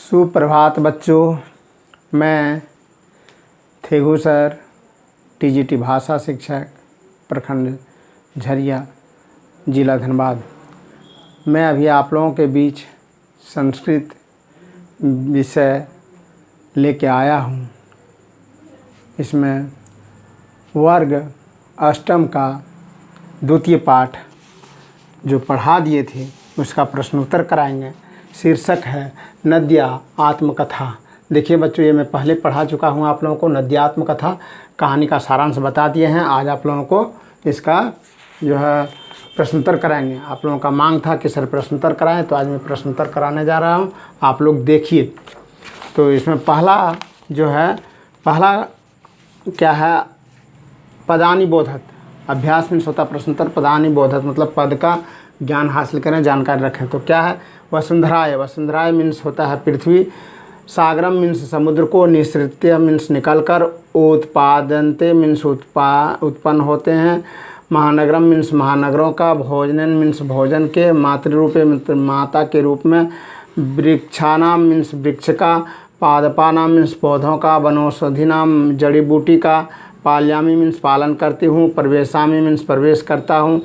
सुप्रभात बच्चों, मैं थेगू सर, टीजीटी भाषा शिक्षक, प्रखंड झरिया, जिला धनबाद। मैं अभी आप लोगों के बीच संस्कृत विषय लेके आया हूँ। इसमें वर्ग अष्टम का द्वितीय पाठ जो पढ़ा दिए थे उसका प्रश्नोत्तर कराएंगे। शीर्षक है नद्या आत्मकथा। देखिए बच्चों, ये मैं पहले पढ़ा चुका हूँ आप लोगों को। नद्या आत्मकथा कहानी का सारांश बता दिए हैं। आज आप लोगों को इसका जो है प्रश्नोत्तर कराएंगे। आप लोगों का मांग था कि सर प्रश्नोत्तर कराएं, तो आज मैं प्रश्नोत्तर कराने जा रहा हूँ। आप लोग देखिए। तो इसमें पहला क्या है, पदानि बोधक। अभ्यास में होता प्रश्नोत्तर पदानि बोधक, मतलब पद का ज्ञान हासिल करें, जानकारी रखें। तो क्या है, वसुंधराय। वसुंधराय मीन्स होता है पृथ्वी। सागरम मीन्स समुद्र को। निसृत्य मीन्स निकल कर। उत्पादनते मीन्स उत्पन्न होते हैं। महानगरम मीन्स महानगरों का। भोजनन मीन्स भोजन के। मातृरूपे माता के रूप में। वृक्षानाम मीन्स वृक्ष का। पादपानाम मीन्स पौधों का। वनौषधि नाम जड़ी बूटी का। पाल्यामी मीन्स पालन करती हूँ। प्रवेशामी मीन्स प्रवेश करता हूँ।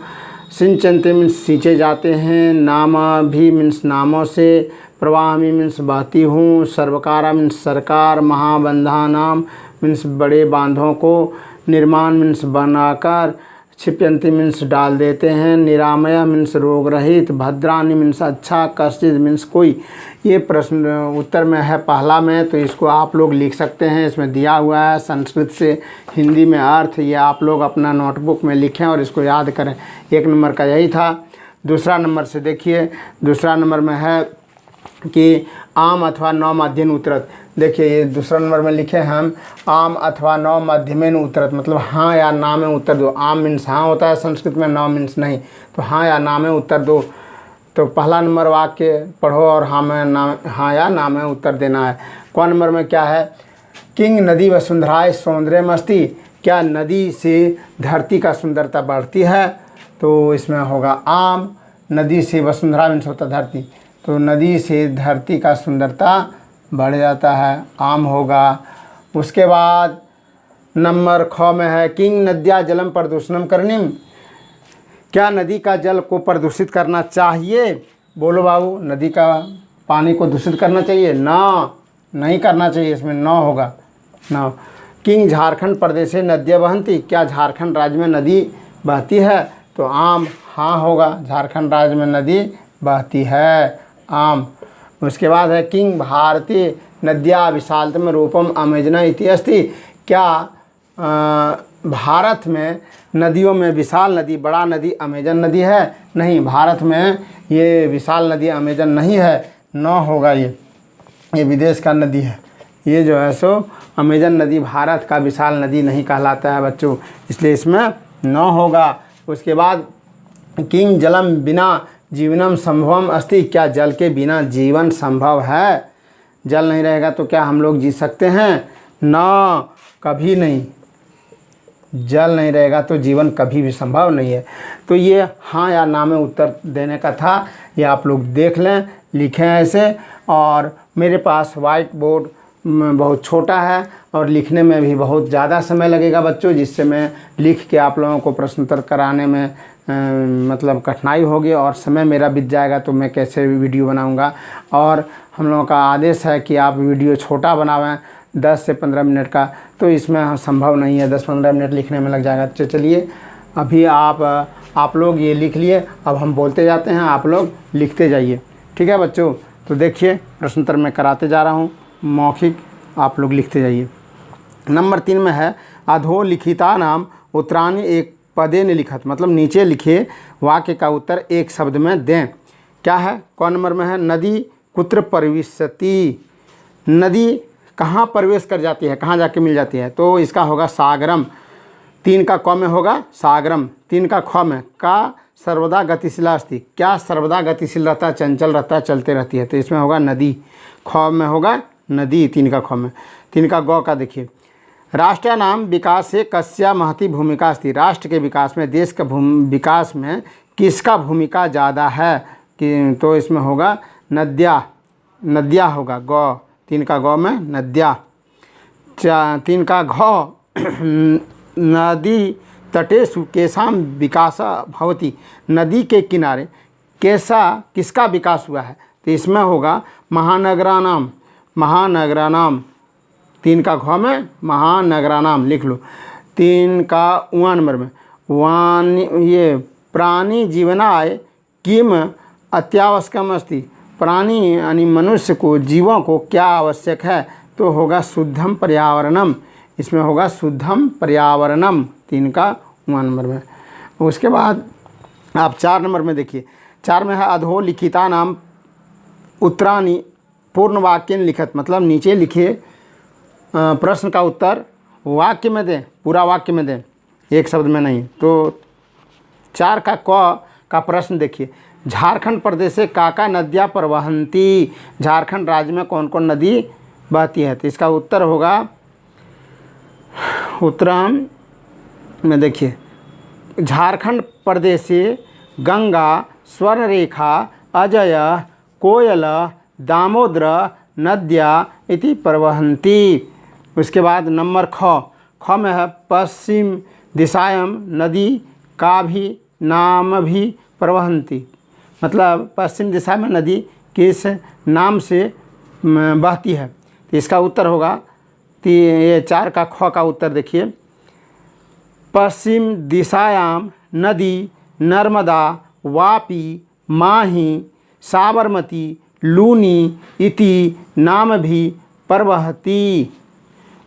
सिंचनते मीन्स सींचे जाते हैं। नामा भी मीन्स नामों से। प्रवाहमी मीन्स बहती हूँ। सर्वकारा मीन्स सरकार। महाबंधानाम मीन्स बड़े बांधों को। निर्माण मीन्स बनाकर। क्षिप्यंती मीन्स डाल देते हैं। निरामय मीन्स रोग रहित। भद्रानी मीन्स अच्छा। कश्चित मीन्स कोई। ये प्रश्न उत्तर में है पहला में, तो इसको आप लोग लिख सकते हैं। इसमें दिया हुआ है संस्कृत से हिंदी में अर्थ। ये आप लोग अपना नोटबुक में लिखें और इसको याद करें। एक नंबर का यही था। दूसरा नंबर से देखिए, दूसरा नंबर में है कि आम अथवा नौ मध्यम उत्तरत। देखिए ये दूसरा नंबर में लिखे हम आम अथवा नौ मध्यमेन उत्तरत, मतलब हाँ या ना में उत्तर दो। आम मीन्स हाँ होता है संस्कृत में, नौ मीन्स नहीं। तो हाँ या ना में उत्तर दो। तो पहला नंबर वाक्य पढ़ो और हाँ या ना में उत्तर देना है। कौन नंबर में क्या है, किंग नदी वसुंधराय सौंदर्यमस्ति। क्या नदी से धरती का सुंदरता बढ़ती है? तो इसमें होगा आम। नदी से वसुंधरा मीन्स होता धरती, तो नदी से धरती का सुंदरता बढ़ जाता है, आम होगा। उसके बाद नंबर ख में है किंग नद्या जलम प्रदूषणम करणीम। क्या नदी का जल को प्रदूषित करना चाहिए? बोलो बाबू, नदी का पानी को दूषित करना चाहिए? ना, नहीं करना चाहिए। इसमें न होगा, न। किंग झारखंड प्रदेश से नदियाँ बहती। क्या झारखंड राज्य में नदी बहती है? तो आम हाँ होगा, झारखंड राज्य में नदी बहती है, आम। उसके बाद है किंग भारतीय नद्या विशालतम रूपम अमेजना इति अस्ति। क्या भारत में नदियों में विशाल नदी, बड़ा नदी अमेजन नदी है? नहीं, भारत में ये विशाल नदी अमेजन नहीं है, न होगा। ये विदेश का नदी है। ये जो है सो अमेजन नदी भारत का विशाल नदी नहीं कहलाता है बच्चों, इसलिए इसमें न होगा। उसके बाद किंग जलम बिना जीवनम संभवम अस्ति। क्या जल के बिना जीवन संभव है? जल नहीं रहेगा तो क्या हम लोग जी सकते हैं? ना, कभी नहीं। जल नहीं रहेगा तो जीवन कभी भी संभव नहीं है। तो ये हाँ या ना में उत्तर देने का था। ये आप लोग देख लें, लिखें ऐसे। और मेरे पास वाइट बोर्ड बहुत छोटा है और लिखने में भी बहुत ज़्यादा समय लगेगा बच्चों, जिससे मैं लिख के आप लोगों को प्रश्नोत्तर कराने में मतलब कठिनाई होगी और समय मेरा बीत जाएगा। तो मैं कैसे वीडियो बनाऊंगा? और हम लोगों का आदेश है कि आप वीडियो छोटा बनावें, 10 से 15 मिनट का। तो इसमें संभव नहीं है, 10-15 मिनट लिखने में लग जाएगा। तो चलिए अभी आप लोग ये लिख लिए। अब हम बोलते जाते हैं, आप लोग लिखते जाइए, ठीक है बच्चों? तो देखिए प्रश्नोत्तर मैं कराते जा रहा हूँ, मौखिक आप लोग लिखते जाइए। नंबर 3 में है अधोलिखिता नाम उत्तराणी एक पदे ने लिखत, मतलब नीचे लिखे वाक्य का उत्तर एक शब्द में दें। क्या है, कौन नंबर में है? नदी कुत्र प्रविशति। नदी कहाँ प्रवेश कर जाती है, कहाँ जाके मिल जाती है? तो इसका होगा सागरम। 3 का क में होगा सागरम। 3 का ख में का सर्वदा गतिशीला अस्ति। क्या सर्वदा गतिशील रहता है, चंचल रहता है, चलते रहती है? तो इसमें होगा नदी। ख में होगा नदी, 3 का ख में। 3 का ग का देखिए, राष्ट्र नाम विकास से कस्या महती भूमिका अस्ति। राष्ट्र के विकास में, देश का विकास में किसका भूमिका ज़्यादा है? कि तो इसमें होगा नद्या। नद्या होगा, गौ, 3 का गौ में नद्या। 3 का घ नदी तटेषु केषां विकास भवति, नदी के किनारे कैसा किसका विकास हुआ है, तो इसमें होगा महानगराणाम, महानगराणाम। 3 का घ में महानगराणाम लिख लो। 3 का उआ नंबर में ये प्राणी जीवनाय किम अत्यावश्यकम अस्ति, प्राणी यानी मनुष्य को, जीवों को क्या आवश्यक है, तो होगा शुद्धम पर्यावरणम, इसमें होगा शुद्धम पर्यावरणम 3 का उआ नंबर में। उसके बाद आप 4 नंबर में देखिए, 4 में है अधो लिखिता नाम उत्तराणी पूर्ण वाक्य लिखत, मतलब नीचे लिखे प्रश्न का उत्तर वाक्य में दें, पूरा वाक्य में दें, एक शब्द में नहीं। तो 4 का क का प्रश्न देखिए, झारखंड प्रदेश से काका नदियाँ प्रवहंती, झारखंड राज्य में कौन कौन नदी बहती है, तो इसका उत्तर होगा उत्तरायण में देखिए, झारखंड प्रदेश से गंगा, स्वर्णरेखा, अजय, कोयल, दामोदर नद्या इति प्रवहंती। उसके बाद नंबर ख में है पश्चिम दिशायां नदी का भी नाम भी प्रवहंती, मतलब पश्चिम दिशा में नदी किस नाम से बहती है, तो इसका उत्तर होगा, तो ये 4 का ख का उत्तर देखिए, पश्चिम दिशायां नदी नर्मदा, वापी, माही, साबरमती, लूनी इति नाम भी प्रवहती।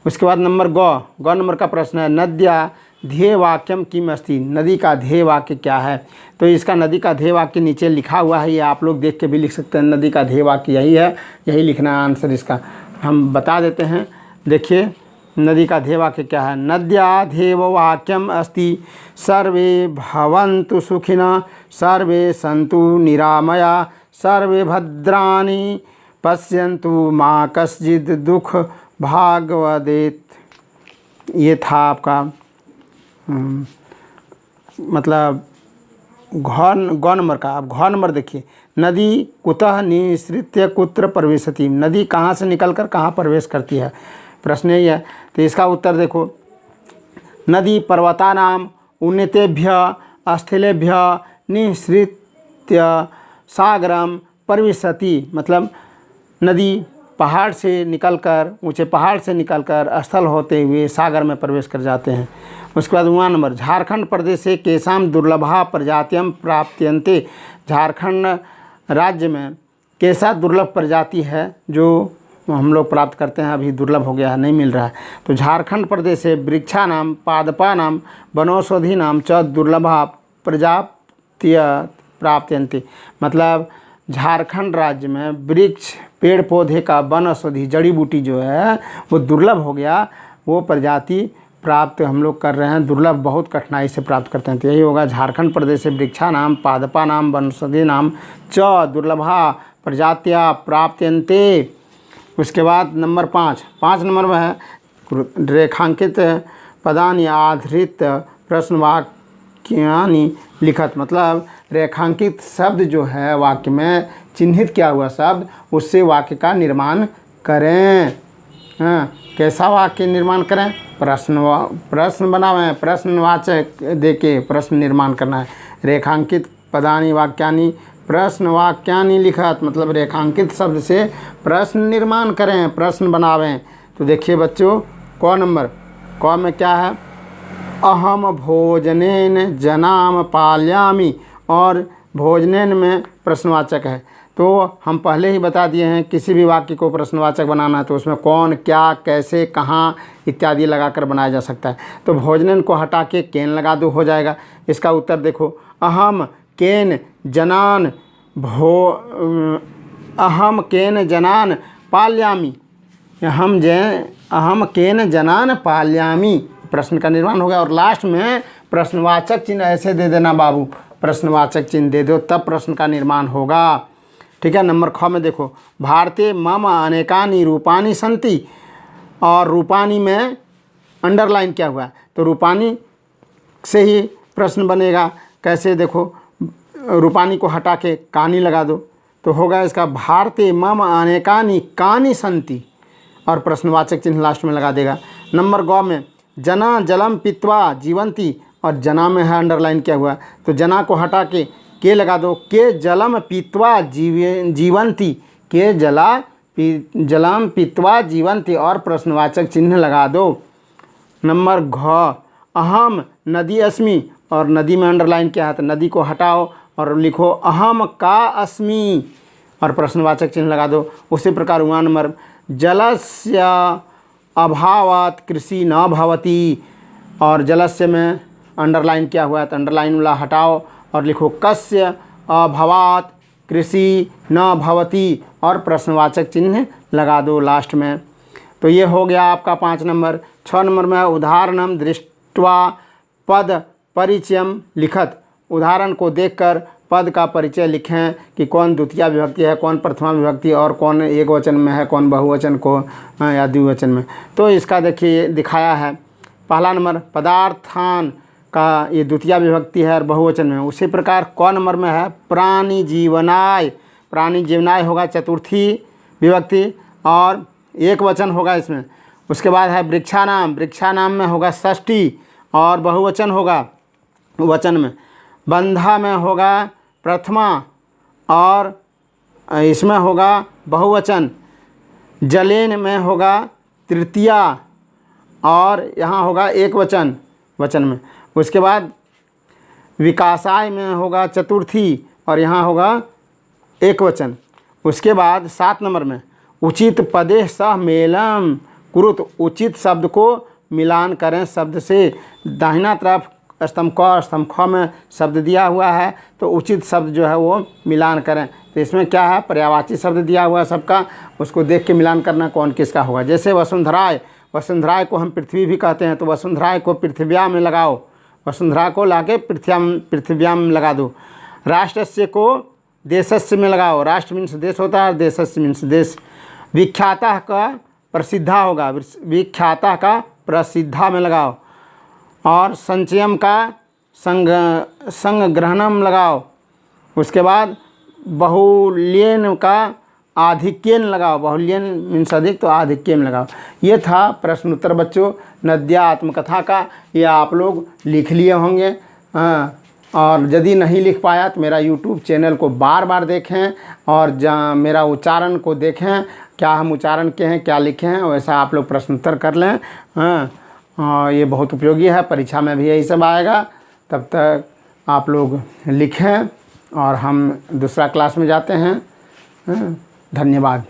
उसके बाद नंबर ग नंबर का प्रश्न है नद्या ध्येय वाक्यम किम अस्ति, नदी का ध्येय वाक्य क्या है, तो इसका नदी का ध्येय वाक्य नीचे लिखा हुआ है, ये आप लोग देख के भी लिख सकते हैं, नदी का ध्येय वाक्य यही है, यही लिखना है आंसर इसका। हम बता देते हैं, देखिए नदी का ध्येय वाक्य क्या है, नद्या ध्येय वाक्यम अस्ति सर्वे भवन्तु सुखिनः, सर्वे सन्तु निरामया, सर्वे भद्राणि पश्यन्तु मा कश्चित् दुख भाग वदेत। ये था आपका मतलब घ नंबर का। अब घ नंबर देखिए, नदी कुतः निसृत्य कुत्र प्रवेशति, नदी कहाँ से निकलकर कहाँ प्रवेश करती है, प्रश्न यही है। तो इसका उत्तर देखो, नदी पर्वतानाम उन्नतेभ्य स्थलेभ्य निसृत्य सागरम प्रविशति, मतलब नदी पहाड़ से निकलकर, ऊंचे पहाड़ से निकलकर स्थल होते हुए सागर में प्रवेश कर जाते हैं। उसके बाद 9वां नंबर, झारखंड प्रदेश से केशाम दुर्लभा प्रजातियम प्राप्त्यन्ते, झारखंड राज्य में कैसा दुर्लभ प्रजाति है जो हम लोग प्राप्त करते हैं, अभी दुर्लभ हो गया है, नहीं मिल रहा है। तो झारखंड प्रदेश से वृक्षानाम पादपानाम वनौषधीनाम च दुर्लभा प्रजातिय प्राप्त्यन्ते, मतलब झारखंड राज्य में वृक्ष, पेड़ पौधे का, वन औषधि, जड़ी बूटी जो है वो दुर्लभ हो गया, वो प्रजाति प्राप्त हम लोग कर रहे हैं, दुर्लभ बहुत कठिनाई से प्राप्त करते हैं। तो यही होगा, झारखंड प्रदेश से वृक्षानाम पादपानाम वनौषधीनाम च दुर्लभा प्रजात्या प्राप्त्यन्ते। उसके बाद नंबर 5 नंबर में है रेखांकित पदानि आधारित प्रश्नवाक्यानि लिखत, मतलब रेखांकित शब्द जो है वाक्य में चिन्हित किया हुआ शब्द, उससे वाक्य का निर्माण करें। कैसा वाक्य निर्माण करें, प्रश्न बनावें, प्रश्नवाचक देके प्रश्न निर्माण करना है। रेखांकित पदानि वाक्यानि प्रश्न वाक्यानि लिखत, मतलब रेखांकित शब्द से प्रश्न निर्माण करें, प्रश्न बनावें। तो देखिए बच्चों, क नंबर, क में क्या है, अहम भोजनेन जनाम पालयामि, और भोजनेन में प्रश्नवाचक है। तो हम पहले ही बता दिए हैं, किसी भी वाक्य को प्रश्नवाचक बनाना है तो उसमें कौन, क्या, कैसे, कहाँ इत्यादि लगाकर बनाया जा सकता है। तो भोजनेन को हटा के केन लगा दो, हो जाएगा। इसका उत्तर देखो, अहम केन जनान अहम केन जनान पालयामि, अहम केन जनान पालयामि, प्रश्न का निर्माण होगा। और लास्ट में प्रश्नवाचक चिन्ह ऐसे दे देना बाबू, प्रश्नवाचक चिन्ह दे दो, तब प्रश्न का निर्माण होगा। ठीक है। नंबर ख में देखो, भारते मम अनेकानि रूपानि सन्ति, और रूपानी में अंडरलाइन क्या हुआ, तो रूपानी से ही प्रश्न बनेगा। कैसे, देखो रूपानी को हटा के कहानी लगा दो, तो होगा इसका भारते मम अनेकानि कानि सन्ति, और प्रश्नवाचक चिन्ह लास्ट में लगा देगा। नंबर गौ में जना जलम पीत्वा जीवंती, और जना में है अंडरलाइन किया हुआ, तो जना को हटा के लगा दो। के जलम पीत्वा जीवंती, के जलम पीत्वा जीवंती, और प्रश्नवाचक चिन्ह लगा दो। नंबर घ अहम नदी अस्मि, और नदी में अंडरलाइन किया है, तो नदी को हटाओ और लिखो अहम का अस्मि, और प्रश्नवाचक चिन्ह लगा दो। उसी प्रकार हुआ नंबर जलस्य अभावात् कृषि न भवति, और जलस्य में अंडरलाइन किया हुआ है, तो अंडरलाइन वाला हटाओ और लिखो कस्य अभावात् कृषि न भवति, और प्रश्नवाचक चिन्ह लगा दो लास्ट में। तो ये हो गया आपका 5 नंबर। 6 नंबर में उदाहरणम दृष्ट्वा पद परिचयम लिखत, उदाहरण को देखकर पद का परिचय लिखें कि कौन द्वितीय विभक्ति है, कौन प्रथमा विभक्ति, और कौन एक वचन में है, कौन बहुवचन को या द्विवचन में। तो इसका देखिए दिखाया है। पहला नंबर पदार्थान का ये द्वितीय विभक्ति है और बहुवचन में। उसी प्रकार क नंबर में है प्राणी जीवनाय, प्राणी जीवनाय होगा चतुर्थी विभक्ति और एक वचन होगा इसमें। उसके बाद है वृक्षानाम, वृक्षानाम में होगा षष्ठी और बहुवचन होगा वचन में। बंधा में होगा प्रथमा और इसमें होगा बहुवचन। जलेन में होगा तृतीया और यहाँ होगा एक वचन में। उसके बाद विकासाय में होगा चतुर्थी और यहाँ होगा एक वचन। उसके बाद 7 नंबर में उचित पदे सह मेलम कुरुत, उचित शब्द को मिलान करें शब्द से। दाहिना तरफ स्तंभ क स्तंभ ख में शब्द दिया हुआ है तो उचित शब्द जो है वो मिलान करें। तो इसमें क्या है, पर्यायवाची शब्द दिया हुआ है सबका, उसको देख के मिलान करना कौन किसका होगा। जैसे वसुंधराय, वसुंधराय को हम पृथ्वी भी कहते हैं, तो वसुंधराय को पृथ्व्या में लगाओ, वसुंधरा को लाके पृथ्व्या में लगा दो। राष्ट्रस्य को देशस्य में लगाओ, राष्ट्र मीन्स देश होता है, देशस्य मीन्स देश। विख्याता का प्रसिद्धा होगा, विख्याता का प्रसिद्धा में लगाओ। और संचयम का संग्रहणम लगाओ। उसके बाद बहुल्यन का आधिक्यन लगाओ, बहुल्यन मीन्स अधिक तो आधिक्य में लगाओ। ये था प्रश्न उत्तर बच्चों नद्या आत्मकथा का, ये आप लोग लिख लिए होंगे। और यदि नहीं लिख पाया तो मेरा YouTube चैनल को बार बार देखें और मेरा उच्चारण को देखें, क्या हम उच्चारण के हैं क्या लिखे हैं, वैसा आप लोग प्रश्न उत्तर कर लें। ये बहुत उपयोगी है, परीक्षा में भी यही सब आएगा। तब तक आप लोग लिखें और हम दूसरा क्लास में जाते हैं। धन्यवाद।